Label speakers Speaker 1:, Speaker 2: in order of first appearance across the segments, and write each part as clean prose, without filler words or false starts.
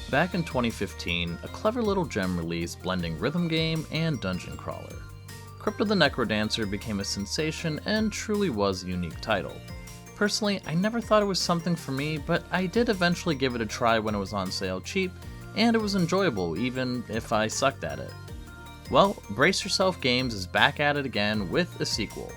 Speaker 1: Back in 2015, a clever little gem released blending rhythm game and dungeon crawler. Crypt of the Necrodancer became a sensation and truly was a unique title. Personally, I never thought it was something for me, but I did eventually give it a try when it was on sale cheap, and it was enjoyable even if I sucked at it. Well, Brace Yourself Games is back at it again with a sequel.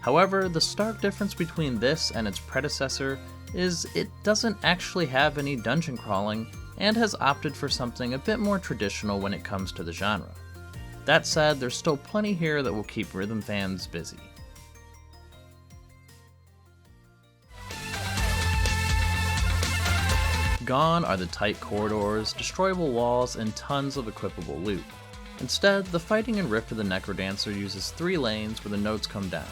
Speaker 1: However, the stark difference between this and its predecessor is it doesn't actually have any dungeon crawling and has opted for something a bit more traditional when it comes to the genre. That said, there's still plenty here that will keep rhythm fans busy. Gone are the tight corridors, destroyable walls, and tons of equipable loot. Instead, the fighting in Rift of the Necrodancer uses 3 lanes where the notes come down,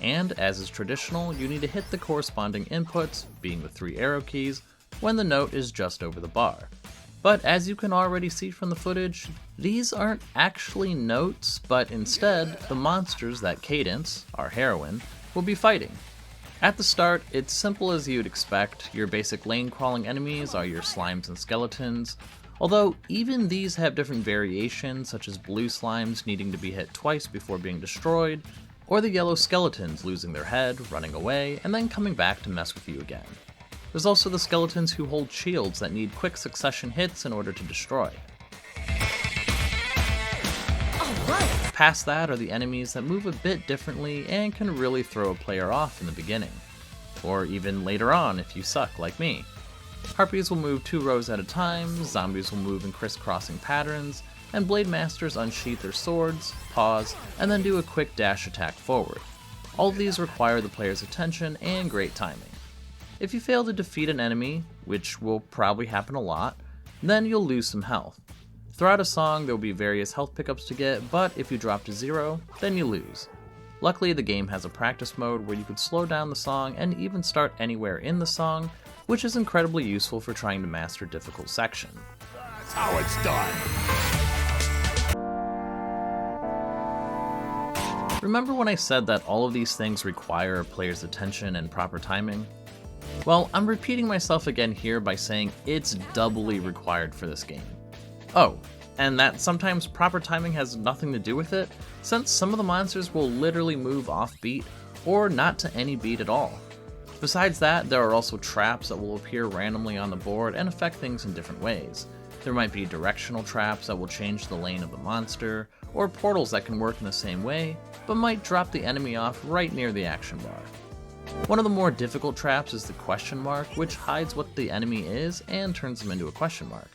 Speaker 1: and as is traditional, you need to hit the corresponding inputs, being the 3 arrow keys, when the note is just over the bar. But as you can already see from the footage, these aren't actually notes, but instead the monsters that Cadence, our heroine, will be fighting. At the start, it's simple as you'd expect. Your basic lane crawling enemies are your slimes and skeletons, although even these have different variations, such as blue slimes needing to be hit twice before being destroyed, or the yellow skeletons losing their head, running away, and then coming back to mess with you again. There's also the skeletons who hold shields that need quick succession hits in order to destroy. Past that are the enemies that move a bit differently and can really throw a player off in the beginning, or even later on if you suck like me. Harpies will move 2 rows at a time, zombies will move in crisscrossing patterns, and blade masters unsheath their swords, pause, and then do a quick dash attack forward. All of these require the player's attention and great timing. If you fail to defeat an enemy, which will probably happen a lot, then you'll lose some health. Throughout a song, there will be various health pickups to get, but if you drop to 0, then you lose. Luckily, the game has a practice mode where you can slow down the song and even start anywhere in the song, which is incredibly useful for trying to master difficult sections.
Speaker 2: That's how it's done!
Speaker 1: Remember when I said that all of these things require a player's attention and proper timing? Well, I'm repeating myself again here by saying it's doubly required for this game. Oh, and that sometimes proper timing has nothing to do with it, since some of the monsters will literally move off beat, or not to any beat at all. Besides that, there are also traps that will appear randomly on the board and affect things in different ways. There might be directional traps that will change the lane of the monster, or portals that can work in the same way, but might drop the enemy off right near the action bar. One of the more difficult traps is the question mark, which hides what the enemy is and turns them into a question mark.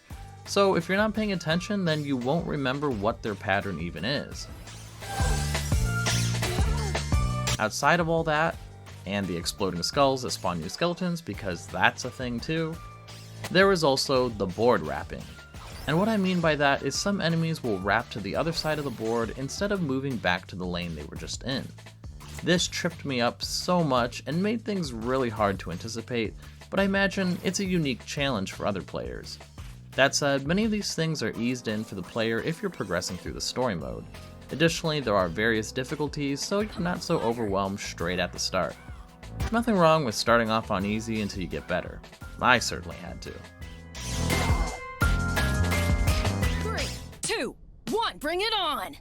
Speaker 1: So if you're not paying attention, then you won't remember what their pattern even is. Outside of all that, and the exploding skulls that spawn new skeletons, because that's a thing too, there is also the board wrapping. And what I mean by that is some enemies will wrap to the other side of the board instead of moving back to the lane they were just in. This tripped me up so much and made things really hard to anticipate, but I imagine it's a unique challenge for other players. That said, many of these things are eased in for the player if you're progressing through the story mode. Additionally, there are various difficulties, so you're not so overwhelmed straight at the start. Nothing wrong with starting off on easy until you get better. I certainly had to.
Speaker 3: 3, 2, 1, bring it on!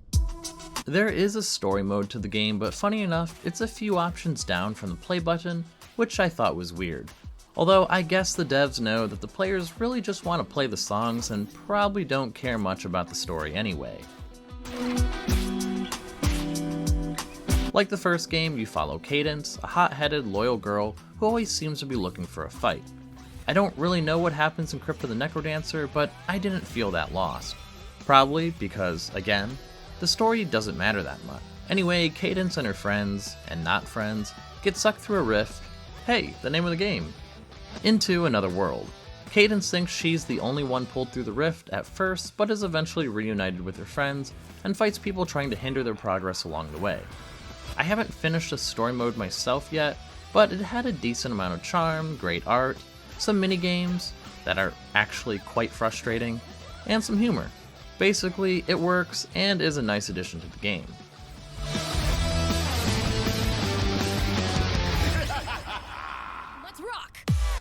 Speaker 1: There is a story mode to the game, but funny enough, it's a few options down from the play button, which I thought was weird. Although I guess the devs know that the players really just want to play the songs and probably don't care much about the story anyway. Like the first game, you follow Cadence, a hot-headed, loyal girl who always seems to be looking for a fight. I don't really know what happens in Crypt of the Necrodancer, but I didn't feel that lost. Probably because, again, the story doesn't matter that much. Anyway, Cadence and her friends, and not friends, get sucked through a rift, hey, the name of the game, into another world. Cadence thinks she's the only one pulled through the rift at first, but is eventually reunited with her friends, and fights people trying to hinder their progress along the way. I haven't finished the story mode myself yet, but it had a decent amount of charm, great art, some minigames that are actually quite frustrating, and some humor. Basically, it works and is a nice addition to the game.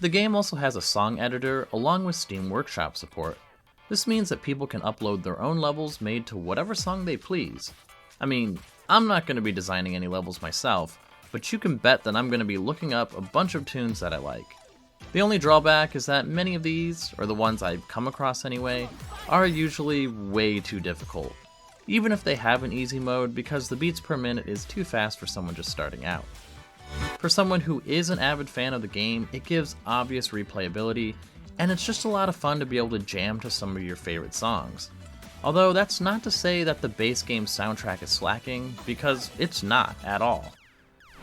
Speaker 1: The game also has a song editor along with Steam Workshop support. This means that people can upload their own levels made to whatever song they please. I mean, I'm not going to be designing any levels myself, but you can bet that I'm going to be looking up a bunch of tunes that I like. The only drawback is that many of these, or the ones I've come across anyway, are usually way too difficult, even if they have an easy mode, because the beats per minute is too fast for someone just starting out. For someone who is an avid fan of the game, it gives obvious replayability, and it's just a lot of fun to be able to jam to some of your favorite songs. Although that's not to say that the base game soundtrack is slacking, because it's not at all.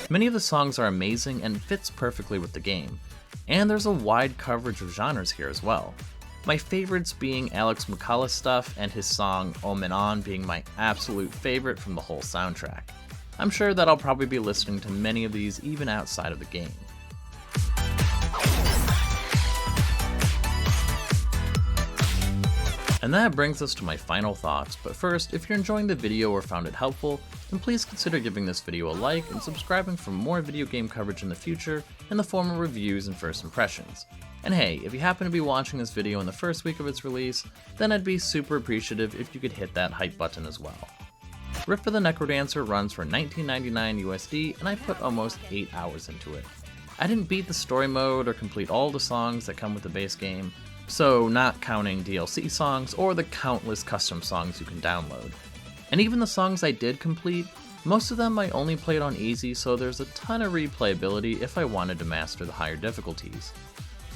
Speaker 1: Many of the songs are amazing and fits perfectly with the game, and there's a wide coverage of genres here as well. My favorites being Alex McCullough's stuff and his song Om and On being my absolute favorite from the whole soundtrack. I'm sure that I'll probably be listening to many of these even outside of the game. And that brings us to my final thoughts, but first, if you're enjoying the video or found it helpful, then please consider giving this video a like and subscribing for more video game coverage in the future in the form of reviews and first impressions. And hey, if you happen to be watching this video in the first week of its release, then I'd be super appreciative if you could hit that hype button as well. Rift of the Necrodancer runs for $19.99 USD, and I put almost 8 hours into it. I didn't beat the story mode or complete all the songs that come with the base game, so not counting DLC songs or the countless custom songs you can download. And even the songs I did complete, most of them I only played on easy, so there's a ton of replayability if I wanted to master the higher difficulties.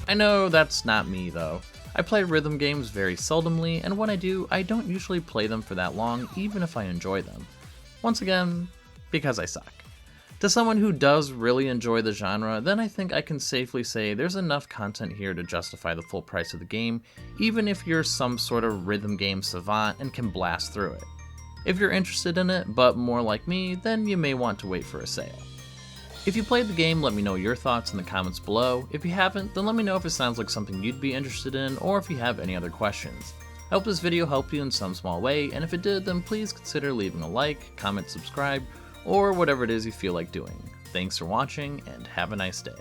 Speaker 1: I know that's not me though. I play rhythm games very seldomly, and when I do, I don't usually play them for that long, even if I enjoy them. Once again, because I suck. To someone who does really enjoy the genre, then I think I can safely say there's enough content here to justify the full price of the game, even if you're some sort of rhythm game savant and can blast through it. If you're interested in it, but more like me, then you may want to wait for a sale. If you played the game, let me know your thoughts in the comments below. If you haven't, then let me know if it sounds like something you'd be interested in, or if you have any other questions. I hope this video helped you in some small way, and if it did, then please consider leaving a like, comment, subscribe, or whatever it is you feel like doing. Thanks for watching, and have a nice day.